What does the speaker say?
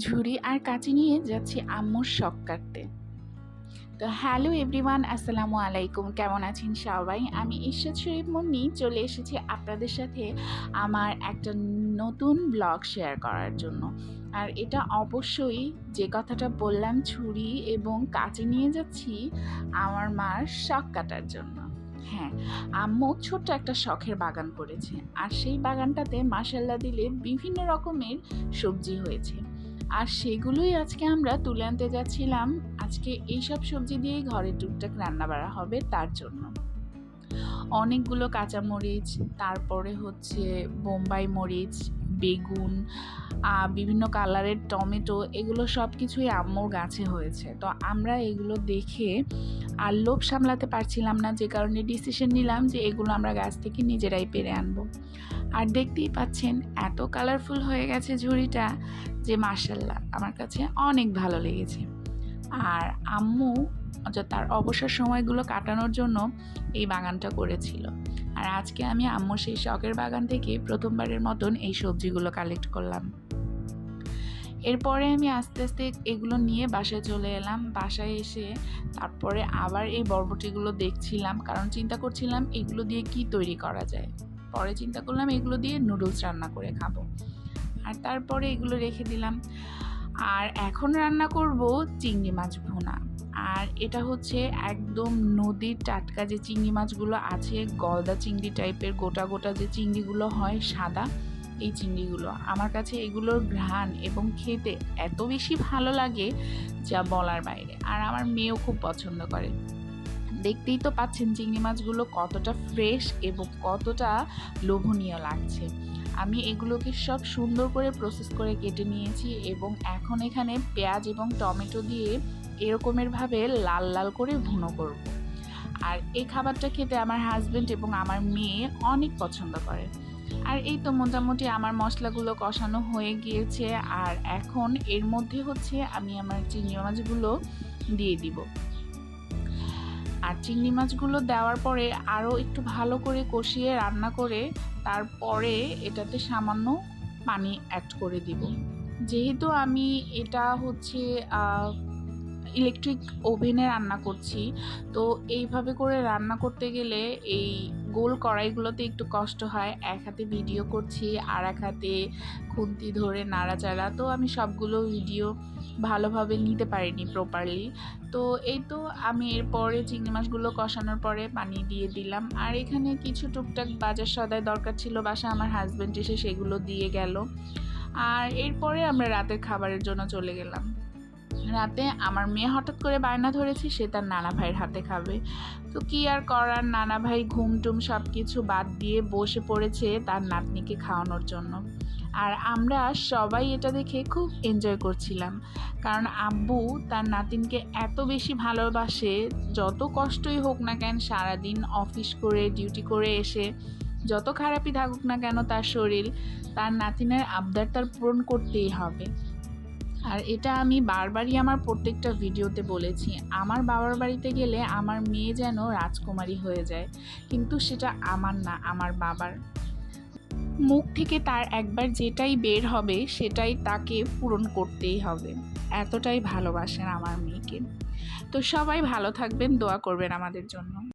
ঝুড়ি আর কাঁচি নিয়ে যাচ্ছি আম্মুর শখ কাটতে। তো হ্যালো এভরিওয়ান, আসসালামু আলাইকুম। কেমন আছেন সবাই? আমি ইরশাদ শরীফ মুন্নি চলে এসেছি আপনাদের সাথে আমার একটা নতুন ব্লগ শেয়ার করার জন্য। আর এটা অবশ্যই যে কথাটা বললাম, ছুরি এবং কাঁচি নিয়ে যাচ্ছি আমার মার শখ কাটার জন্য। হ্যাঁ, আম্মু ছোট্ট একটা শখের বাগান করেছে, আর সেই বাগানটাতে মাশাল্লাহ দিলে বিভিন্ন রকমের সবজি হয়েছে। আর সেগুলোই আজকে আমরা তুলে আনতে যাচ্ছিলাম। আজকে এইসব সবজি দিয়েই ঘরে টুকটাক রান্না বাড়া হবে তার জন্য। অনেকগুলো কাঁচামরিচ, তারপরে হচ্ছে বোম্বাই মরিচ, বেগুন, বিভিন্ন কালারের টমেটো, এগুলো সব কিছুই আম্মুর গাছে হয়েছে। তো আমরা এগুলো দেখে আর লোভ সামলাতে পারছিলাম না, যে কারণে ডিসিশন নিলাম যে এগুলো আমরা গাছ থেকে নিজেরাই পেরে আনবো। আর দেখতেই পাচ্ছেন এত কালারফুল হয়ে গেছে ঝুড়িটা যে মাশাল্লাহ আমার কাছে অনেক ভালো লেগেছে। আর আম্মু তার অবসর সময়গুলো কাটানোর জন্য এই বাগানটা করেছিল। আর আজকে আমি আম্মুর সেই শখের বাগান থেকে প্রথমবারের মতন এই সবজিগুলো কালেক্ট করলাম। এরপরে আমি আস্তে আস্তে এগুলো নিয়ে বাসায় চলে এলাম। বাসায় এসে তারপরে আবার এই বরবটিগুলো দেখছিলাম, কারণ চিন্তা করছিলাম এগুলো দিয়ে কি তৈরি করা যায়। পরে চিন্তা করলাম এগুলো দিয়ে নুডলস রান্না করে খাবো। আর তারপরে এগুলো রেখে দিলাম। আর এখন রান্না করব চিংড়ি মাছ ভুনা। আর এটা হচ্ছে একদম নদীর টাটকা যে চিংড়ি মাছগুলো আছে, গলদা চিংড়ি টাইপের গোটা গোটা যে চিংড়িগুলো হয় সাদা, এই চিংড়িগুলো আমার কাছে এগুলোর ঘ্রাণ এবং খেতে এত বেশি ভালো লাগে যা বলার বাইরে। আর আমার মেয়েও খুব পছন্দ করে। দেখতেই তো পাচ্ছেন চিংড়ি মাছগুলো কতটা ফ্রেশ এবং কতটা লোভনীয় লাগছে। আমি এগুলোকে সব সুন্দর করে প্রসেস করে কেটে নিয়েছি এবং এখন এখানে পেঁয়াজ এবং টমেটো দিয়ে এরকমেরভাবে লাল লাল করে ভুনো করব। আর এই খাবারটা খেতে আমার হাজব্যান্ড এবং আমার মেয়ে অনেক পছন্দ করে। আর এই তো মোটামুটি আমার মশলাগুলো কষানো হয়ে গিয়েছে। আর এখন এর মধ্যে হচ্ছে আমি আমার চিংড়ি মাছগুলো দিয়ে দিব। আর চিংড়ি মাছগুলো দেওয়ার পরে আরও একটু ভালো করে কষিয়ে রান্না করে তারপরে এটাতে সামান্য পানি অ্যাড করে দিব। যেহেতু আমি এটা হচ্ছে ইলেকট্রিক ওভেনে রান্না করছি, তো এইভাবে করে রান্না করতে গেলে এই গোল কড়াইগুলোতে একটু কষ্ট হয়। এক হাতে ভিডিও করছি আর এক হাতে খুন্তি ধরে নাড়াচাড়া, তো আমি সবগুলো ভিডিও ভালোভাবে নিতে পারিনি প্রপারলি। তো এই তো আমি এরপরে চিংড়ি মাছগুলো কষানোর পরে পানি দিয়ে দিলাম। আর এখানে কিছু টুকটাক বাজার সদাই দরকার ছিল বাসা, আমার হাজব্যান্ড এসে সেগুলো দিয়ে গেল। আর এরপরে আমরা রাতের খাবারের জন্য চলে গেলাম। রাতে আমার মেয়ে হঠাৎ করে বায়না ধরেছে সে তার নানা ভাইয়ের হাতে খাবে। তো কি আর করার, নানা ভাই ঘুম টুম সব কিছু বাদ দিয়ে বসে পড়েছে তার নাতনিকে খাওয়ানোর জন্য। আর আমরা সবাই এটা দেখে খুব এনজয় করছিলাম, কারণ আব্বু তার নাতিনকে এত বেশি ভালোবাসে। যত কষ্টই হোক না কেন, সারাদিন অফিস করে ডিউটি করে এসে যত খারাপই থাকুক না কেন তার শরীর, তার নাতিনের আবদার তার পূরণ করতেই হবে। আর এটা আমি বারবারই আমার প্রত্যেকটা ভিডিওতে বলেছি, আমার বাবার বাড়িতে গেলে আমার মেয়ে যেন রাজকুমারী হয়ে যায়, কিন্তু সেটা আমার না, আমার বাবার। মুখ থেকে তার একবার যেটাই বের হবে সেটাই তাকে পূরণ করতেই হবে। এতটাই ভালোবাসেন আমার মেয়েকে। তো সবাই ভালো থাকবেন, দোয়া করবেন আমাদের জন্য।